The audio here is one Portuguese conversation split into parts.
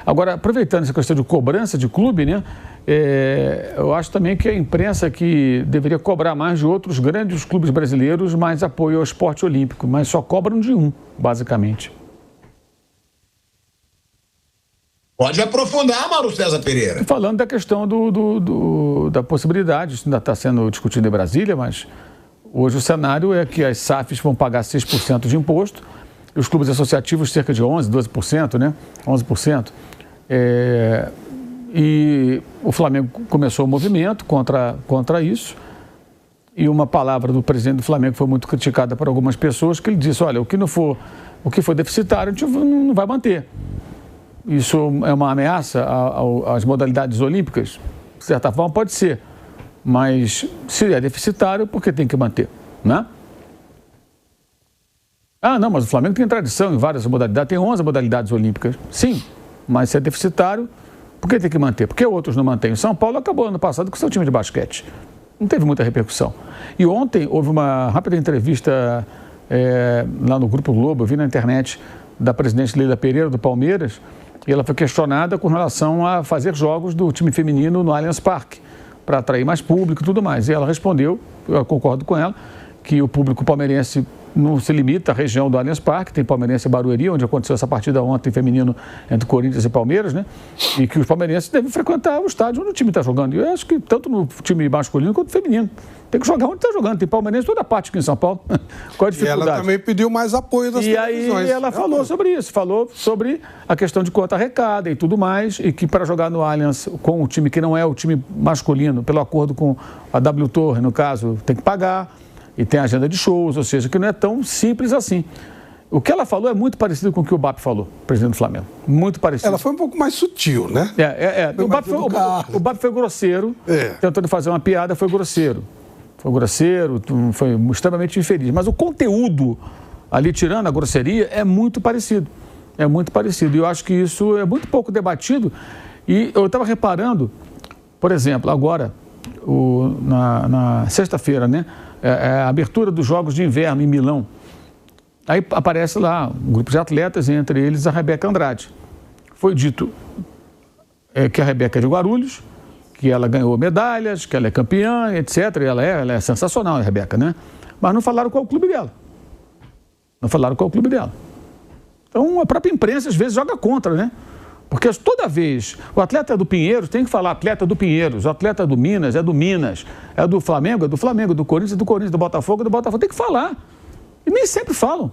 Agora, aproveitando essa questão de cobrança de clube, né? Eu acho também que a imprensa que deveria cobrar mais de outros grandes clubes brasileiros mais apoio ao esporte olímpico, mas só cobram de um, basicamente. Pode aprofundar, Mauro César Pereira. Falando da questão da possibilidade, isso ainda está sendo discutido em Brasília, mas hoje o cenário é que as SAFs vão pagar 6% de imposto, e os clubes associativos cerca de 11%, 12%, né? 11%. E o Flamengo começou o movimento contra isso, e uma palavra do presidente do Flamengo foi muito criticada por algumas pessoas, que ele disse, olha, o que for deficitário a gente não vai manter. Isso é uma ameaça às modalidades olímpicas? De certa forma pode ser, mas se é deficitário, por que tem que manter, né? Ah, não, mas o Flamengo tem tradição em várias modalidades, tem 11 modalidades olímpicas. Sim, mas se é deficitário, por que tem que manter? Por que outros não mantêm? O São Paulo acabou ano passado com o seu time de basquete. Não teve muita repercussão. E ontem houve uma rápida entrevista lá no Grupo Globo, eu vi na internet, da presidente Leila Pereira, do Palmeiras, e ela foi questionada com relação a fazer jogos do time feminino no Allianz Parque, para atrair mais público e tudo mais. E ela respondeu, eu concordo com ela, que o público palmeirense não se limita à região do Allianz Parque, tem Palmeirense e Barueri, onde aconteceu essa partida ontem feminino entre Corinthians e Palmeiras, né? E que os palmeirenses devem frequentar o estádio onde o time está jogando. E eu acho que tanto no time masculino quanto no feminino. Tem que jogar onde está jogando. Tem palmeirense toda parte aqui em São Paulo. Qual a dificuldade? E ela também pediu mais apoio das televisões. E aí ela falou sobre isso, falou sobre a questão de quanto arrecada e tudo mais, e que para jogar no Allianz com o time que não é o time masculino, pelo acordo com a W Torre, no caso, tem que pagar. E tem agenda de shows, ou seja, que não é tão simples assim. O que ela falou é muito parecido com o que o BAP falou, presidente do Flamengo. Muito parecido. Ela foi um pouco mais sutil, né? O BAP foi grosseiro, tentando fazer uma piada, foi grosseiro. Foi grosseiro, foi extremamente infeliz. Mas o conteúdo ali, tirando a grosseria, é muito parecido. É muito parecido. E eu acho que isso é muito pouco debatido. E eu estava reparando, por exemplo, agora, na sexta-feira, né? A abertura dos Jogos de Inverno em Milão. Aí aparece lá um grupo de atletas, entre eles a Rebeca Andrade. Foi dito que a Rebeca é de Guarulhos, que ela ganhou medalhas, que ela é campeã, etc. E ela é sensacional, a Rebeca, né? Mas não falaram qual é o clube dela. Não falaram qual é o clube dela. Então a própria imprensa às vezes joga contra, né? Porque toda vez o atleta do Pinheiros tem que falar atleta do Pinheiros, o atleta do Minas é do Minas, é do Flamengo, do Corinthians é do Corinthians, do Botafogo é do Botafogo. Tem que falar. E nem sempre falam.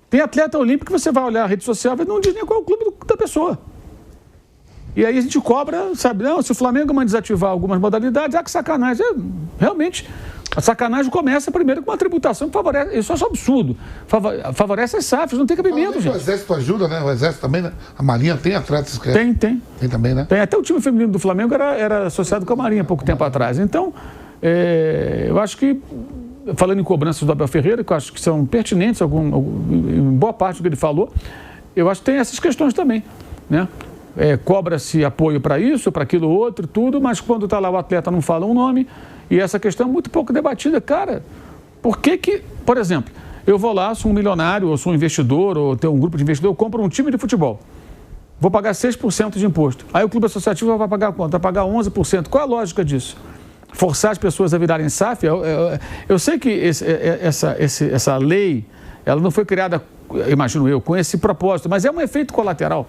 Tem atleta olímpico que você vai olhar a rede social e não diz nem qual é o clube da pessoa. E aí a gente cobra, sabe, não, se o Flamengo desativar algumas modalidades, que sacanagem. Realmente, a sacanagem começa primeiro com uma tributação que favorece, isso é só absurdo, favorece as SAFs, não tem cabimento, gente. O Exército ajuda, né? O Exército também, né? A Marinha tem atletas que... Tem também, né? Tem, até o time feminino do Flamengo era associado com a Marinha há pouco tempo atrás. Então, eu acho que, falando em cobranças do Abel Ferreira, que eu acho que são pertinentes, em boa parte do que ele falou, eu acho que tem essas questões também, né? Cobra-se apoio para isso, para aquilo outro, tudo, mas quando está lá o atleta não fala um nome, e essa questão é muito pouco debatida. Cara, por que, por exemplo, eu vou lá, sou um milionário, ou sou um investidor, ou tenho um grupo de investidor, eu compro um time de futebol, vou pagar 6% de imposto, aí o clube associativo vai pagar quanto? Vai pagar 11%. Qual é a lógica disso? Forçar as pessoas a virarem SAF? Eu sei que essa lei, ela não foi criada, imagino eu, com esse propósito, mas é um efeito colateral,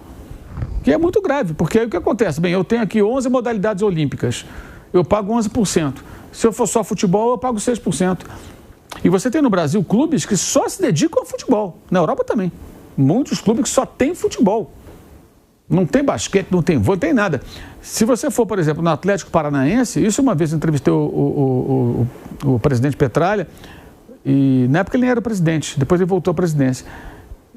que é muito grave, porque aí o que acontece? Bem, eu tenho aqui 11 modalidades olímpicas, eu pago 11%. Se eu for só futebol, eu pago 6%. E você tem no Brasil clubes que só se dedicam ao futebol. Na Europa também. Muitos clubes que só tem futebol. Não tem basquete, não tem vôlei, não tem nada. Se você for, por exemplo, no Atlético Paranaense, isso uma vez eu entrevistei o presidente Petralha, e na época ele nem era presidente, depois ele voltou à presidência.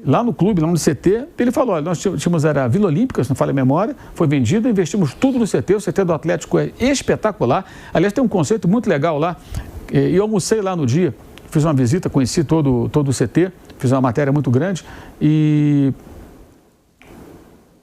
Lá no clube, lá no CT, ele falou, olha, nós tínhamos a Vila Olímpica, se não falha a memória, foi vendida, investimos tudo no CT, o CT do Atlético é espetacular. Aliás, tem um conceito muito legal lá, e eu almocei lá no dia, fiz uma visita, conheci todo o CT, fiz uma matéria muito grande, e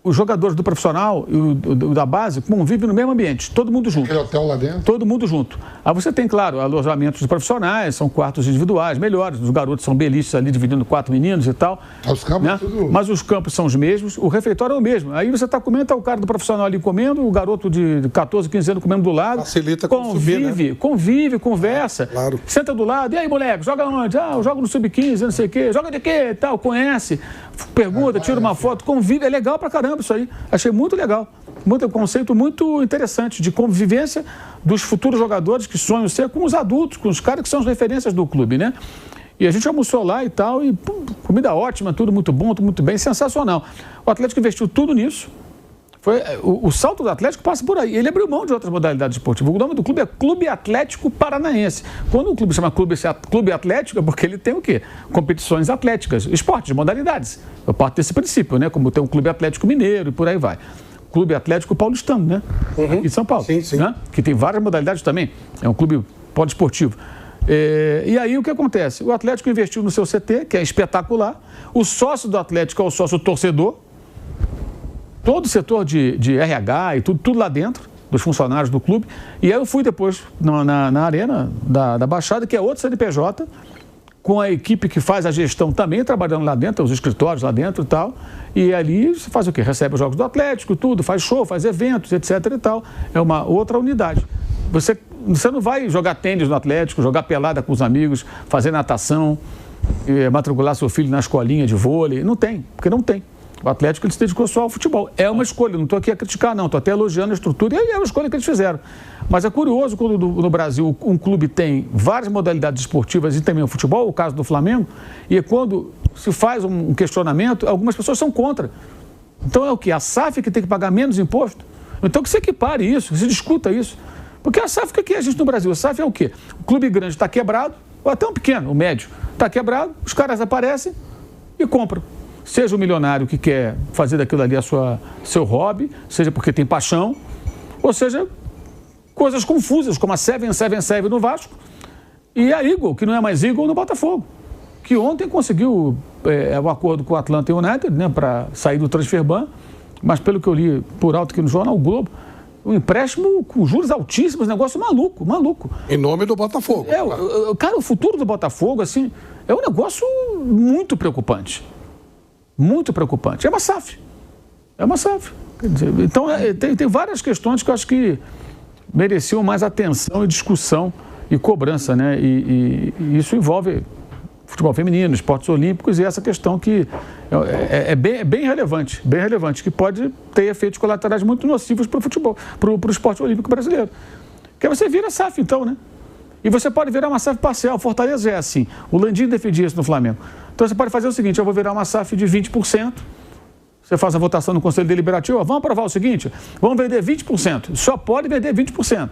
os jogadores do profissional e o da base convivem no mesmo ambiente, todo mundo junto. Aquele hotel lá dentro? Todo mundo junto. Aí você tem, claro, alojamentos de profissionais, são quartos individuais, melhores. Os garotos são beliches ali, dividindo 4 meninos e tal. Os campos, né? Tudo... Mas os campos são os mesmos, o refeitório é o mesmo. Aí você está comendo, tá o cara do profissional ali comendo, o garoto de 14, 15 anos comendo do lado. Facilita convive, conversa. Claro. Senta do lado, e aí, moleque, joga onde? Ah, eu jogo no sub-15, não sei o quê. Joga de quê e tal, conhece, pergunta, tira uma foto, convive. É legal pra caramba isso aí. Achei muito legal. Um conceito muito interessante de convivência dos futuros jogadores que sonham ser com os adultos, com os caras que são as referências do clube, né? E a gente almoçou lá e tal, e comida ótima, tudo muito bom, tudo muito bem, sensacional. O Atlético investiu tudo nisso. O salto do Atlético passa por aí. Ele abriu mão de outras modalidades esportivas. O nome do clube é Clube Atlético Paranaense. Quando o clube chama Clube Atlético, é porque ele tem o quê? Competições atléticas, esportes, modalidades. Eu parto desse princípio, né? Como tem um Clube Atlético Mineiro e por aí vai. Clube Atlético Paulistano, né? Em São Paulo. Sim. Né? Que tem várias modalidades também. É um clube poliesportivo. E aí o que acontece? O Atlético investiu no seu CT, que é espetacular. O sócio do Atlético é o sócio torcedor. Todo o setor de RH e tudo lá dentro, dos funcionários do clube. E aí eu fui depois na arena da Baixada, que é outro CNPJ, com a equipe que faz a gestão também trabalhando lá dentro, os escritórios lá dentro e tal. E ali você faz o quê? Recebe os jogos do Atlético, tudo, faz show, faz eventos, etc. e tal. É uma outra unidade. Você não vai jogar tênis no Atlético, jogar pelada com os amigos, fazer natação, matricular seu filho na escolinha de vôlei. Não tem, porque não tem. O Atlético ele se dedicou só ao futebol. É uma escolha, não estou aqui a criticar, não. Estou até elogiando a estrutura e é uma escolha que eles fizeram. Mas é curioso quando no Brasil um clube tem várias modalidades esportivas e também o futebol, o caso do Flamengo, e quando se faz um questionamento, algumas pessoas são contra. Então é o quê? A SAF que tem que pagar menos imposto? Então que se equipare isso, que se discuta isso. Porque a SAF, o que é a gente no Brasil? A SAF é o quê? O clube grande está quebrado, ou até um pequeno, o médio, está quebrado, os caras aparecem e compram. Seja o milionário que quer fazer daquilo ali seu hobby, seja porque tem paixão, ou seja, coisas confusas, como a 777 no Vasco e a Eagle, que não é mais Eagle, no Botafogo, que ontem conseguiu um acordo com o Atlanta United, né, para sair do transfer ban, mas pelo que eu li por alto aqui no jornal, o Globo, um empréstimo com juros altíssimos, negócio maluco. Em nome do Botafogo. Cara, o futuro do Botafogo, assim, é um negócio muito preocupante. Muito preocupante. É uma SAF. Quer dizer, então, tem várias questões que eu acho que mereciam mais atenção e discussão e cobrança, né? E isso envolve futebol feminino, esportes olímpicos e essa questão que é bem relevante, que pode ter efeitos colaterais muito nocivos para o futebol, para o esporte olímpico brasileiro. Que aí você vira SAF, então, né? E você pode virar uma SAF parcial. Fortaleza é assim. O Landim defendia isso no Flamengo. Então você pode fazer o seguinte, eu vou virar uma SAF de 20%. Você faz a votação no Conselho Deliberativo, vamos aprovar o seguinte, vamos vender 20%. Só pode vender 20%.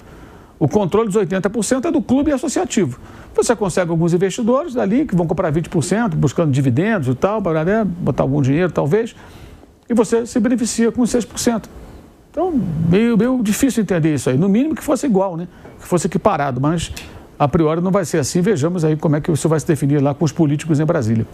O controle dos 80% é do clube associativo. Você consegue alguns investidores ali que vão comprar 20%, buscando dividendos e tal, para botar algum dinheiro talvez, e você se beneficia com 6%. Então, meio difícil entender isso aí. No mínimo que fosse igual, né? Que fosse equiparado, mas a priori não vai ser assim. Vejamos aí como é que isso vai se definir lá com os políticos em Brasília.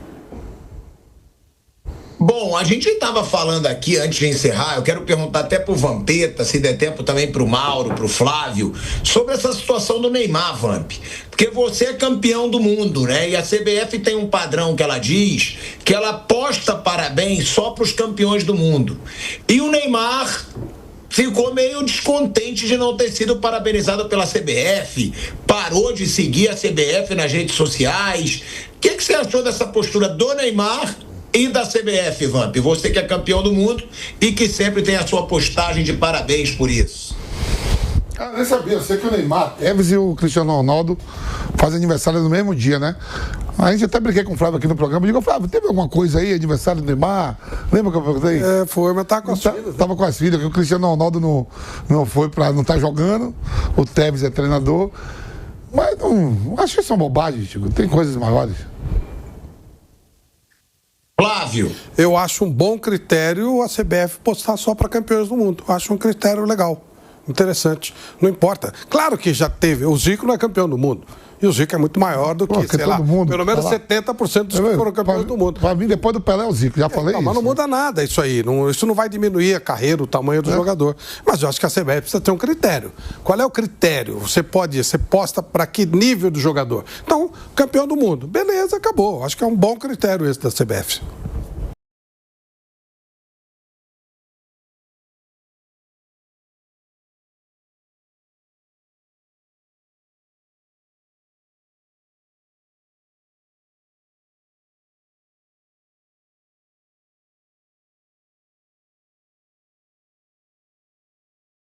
Bom, a gente estava falando aqui, antes de encerrar, eu quero perguntar até para o Vampeta, se der tempo também para o Mauro, para o Flávio, sobre essa situação do Neymar, Vamp. Porque você é campeão do mundo, né? E a CBF tem um padrão que ela diz que ela posta parabéns só para os campeões do mundo. E o Neymar ficou meio descontente de não ter sido parabenizado pela CBF, parou de seguir a CBF nas redes sociais. O que você achou dessa postura do Neymar e da CBF, Vamp? Você que é campeão do mundo e que sempre tem a sua postagem de parabéns por isso. Ah, nem sabia, eu sei que o Neymar, Tevez e o Cristiano Ronaldo fazem aniversário no mesmo dia, né? A gente até brinquei com o Flávio aqui no programa, eu digo, Flávio, teve alguma coisa aí, aniversário do Neymar? Lembra que eu perguntei? Foi, mas tava com as filhas. Tava com as filhas, que o Cristiano Ronaldo não foi pra, não tá jogando, o Tevez é treinador, mas não, acho que isso é uma bobagem, Chico, tem coisas maiores. Flávio. Eu acho um bom critério a CBF postar só para campeões do mundo. Eu acho um critério legal. interessante. Não importa. Claro que já teve. O Zico não é campeão do mundo. E o Zico é muito maior do que, sei lá, pelo menos 70% dos que foram campeões do mundo. Para mim, depois do Pelé, é o Zico, já falei isso. Mas não muda nada isso aí. Isso não vai diminuir a carreira, o tamanho do jogador. Mas eu acho que a CBF precisa ter um critério. Qual é o critério? Você posta para que nível do jogador? Então, campeão do mundo. Beleza, acabou. Acho que é um bom critério esse da CBF.